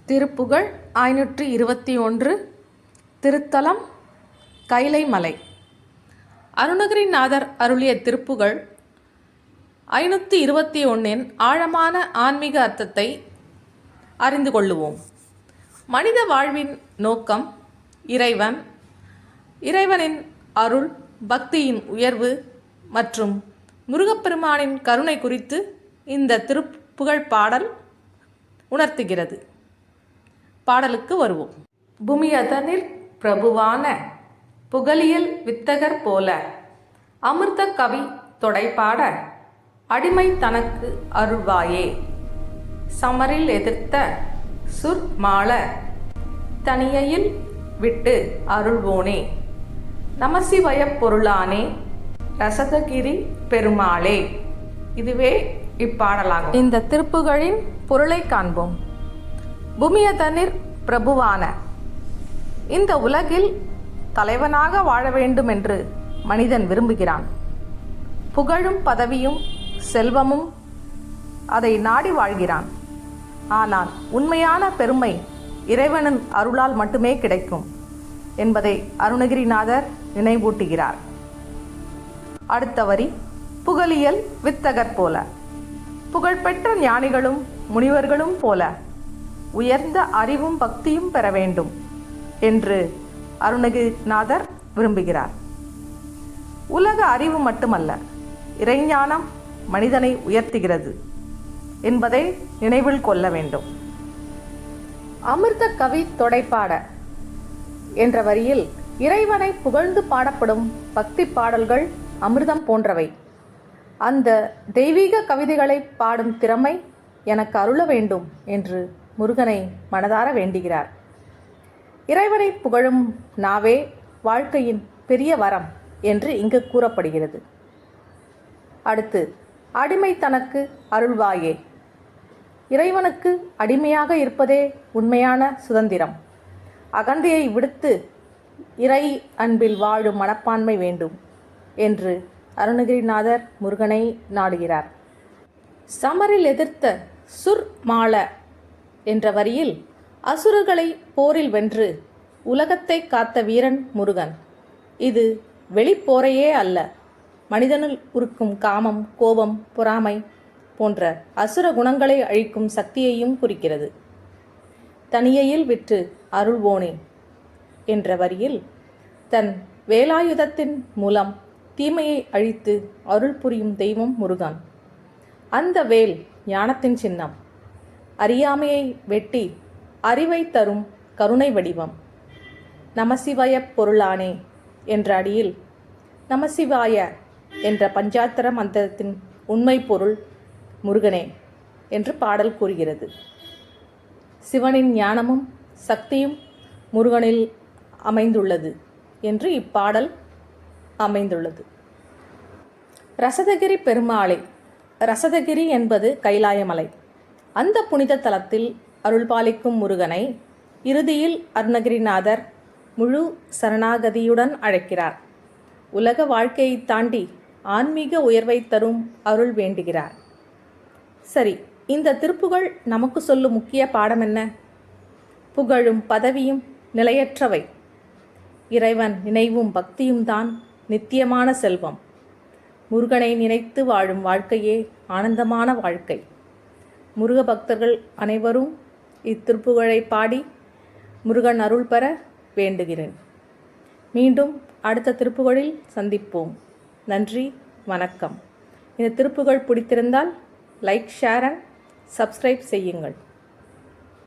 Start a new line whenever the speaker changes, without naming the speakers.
திருப்புகழ் 521. திருத்தலம் கைலை மலை. அருணகிரிநாதர் அருளிய திருப்புகழ் 521 ஆழமான ஆன்மீக அர்த்தத்தை அறிந்து கொள்ளுவோம். மனித வாழ்வின் நோக்கம் இறைவன், இறைவனின் அருள், பக்தியின் உயர்வு மற்றும் முருகப்பெருமானின் கருணை குறித்து இந்த திருப்புகழ் பாடல் உணர்த்துகிறது. பாடலுக்கு வருவோம். பூமியதனிற் பிரபுவான புகழியல் வித்தகர் போல அமிர்த கவி தொடைபாட அடிமை தனக்கு அருள்வாயே. சமரில் எதிர்த்த சுர்மாள தனியையில் விட்டு அருள்வோனே. நமசிவயப் பொருளானே ரசதகிரி பெருமாளே. இதுவே இப்பாடலாகும். இந்த திருப்புகழின் பொருளை காண்போம். பூமியதனிற் பிரபுவான, இந்த உலகில் தலைவனாக வாழ வேண்டும் என்று மனிதன் விரும்புகிறான். புகழும் பதவியும் செல்வமும் அதை நாடி வாழ்கிறான். ஆனால் உண்மையான பெருமை இறைவனின் அருளால் மட்டுமே கிடைக்கும் என்பதை அருணகிரிநாதர் நினைவூட்டுகிறார். அடுத்த வரி, புகழியல் வித்தகர் போல, புகழ்பெற்ற ஞானிகளும் முனிவர்களும் போல உயர்ந்த அறிவும் பக்தியும் பெற வேண்டும் என்று அருணகிரிநாதர் விரும்புகிறார். உலக அறிவு மட்டுமல்ல, இறைஞானம் மனிதனை உயர்த்துகிறது என்பதை நினைவில் கொள்ள வேண்டும். அமிர்த கவி தொடைப்பாட என்ற வரியில் இறைவனை புகழ்ந்து பாடப்படும் பக்தி பாடல்கள் அமிர்தம் போன்றவை. அந்த தெய்வீக கவிதைகளை பாடும் திறமை எனக்கு அருள வேண்டும் என்று முருகனை மனதார வேண்டுகிறார். இறைவனை புகழும் நாவே வாழ்க்கையின் பெரிய வரம் என்று இங்கு கூறப்படுகிறது. அடுத்து, அடிமை தனக்கு அருள்வாயே. இறைவனுக்கு அடிமையாக இருப்பதே உண்மையான சுதந்திரம். அகந்தையை விடுத்து இறை அன்பில் வாழும் மனப்பான்மை வேண்டும் என்று அருணகிரிநாதர் முருகனை நாடுகிறார். சமரில் எதிர்த்த சுர்மாள என்ற வரியில் அசுரர்களை போரில் வென்று உலகத்தை காத்த வீரன் முருகன். இது வெளிப்போரையே அல்ல, மனிதனுள் உருக்கும் காமம், கோபம், பொறாமை போன்ற அசுர குணங்களை அழிக்கும் சக்தியையும் குறிக்கிறது. தனியையில் விட்டு அருள்வோனே என்ற வரியில் தன் வேலாயுதத்தின் மூலம் தீமையை அழித்து அருள் புரியும் தெய்வம் முருகன். அந்த வேல் ஞானத்தின் சின்னம், அறியாமையை வெட்டி அறிவை தரும் கருணை வடிவம். நமசிவயப் பொருளானே என்ற அடியில் நமசிவாய என்ற பஞ்சாத்தர மந்திரத்தின் உண்மை பொருள் முருகனே என்று பாடல் கூறுகிறது. சிவனின் ஞானமும் சக்தியும் முருகனில் அமைந்துள்ளது என்று இப்பாடல் அமைந்துள்ளது. ரசதகிரி பெருமாளே. ரசதகிரி என்பது கைலாயமலை. அந்த புனித தலத்தில் அருள்பாலிக்கும் முருகனை இறுதியில் அருணகிரிநாதர் முழு சரணாகதியுடன் அழைக்கிறார். உலக வாழ்க்கையை தாண்டி ஆன்மீக உயர்வை தரும் அருள் வேண்டுகிறார். சரி, இந்த திருப்புகழ் நமக்கு சொல்லும் முக்கிய பாடம் என்ன? புகழும் பதவியும் நிலையற்றவை. இறைவன் நினைவும் பக்தியும் தான் நித்தியமான செல்வம். முருகனை நினைத்து வாழும் வாழ்க்கையே ஆனந்தமான வாழ்க்கை. முருக பக்தர்கள் அனைவரும் இத்திருப்புகழை பாடி முருகன் அருள் பெற வேண்டுகிறேன். மீண்டும் அடுத்த திருப்புகழில் சந்திப்போம். நன்றி, வணக்கம். இந்த திருப்புகழ் பிடித்திருந்தால் லைக், ஷேர் அண்ட் சப்ஸ்கிரைப் செய்யுங்கள்.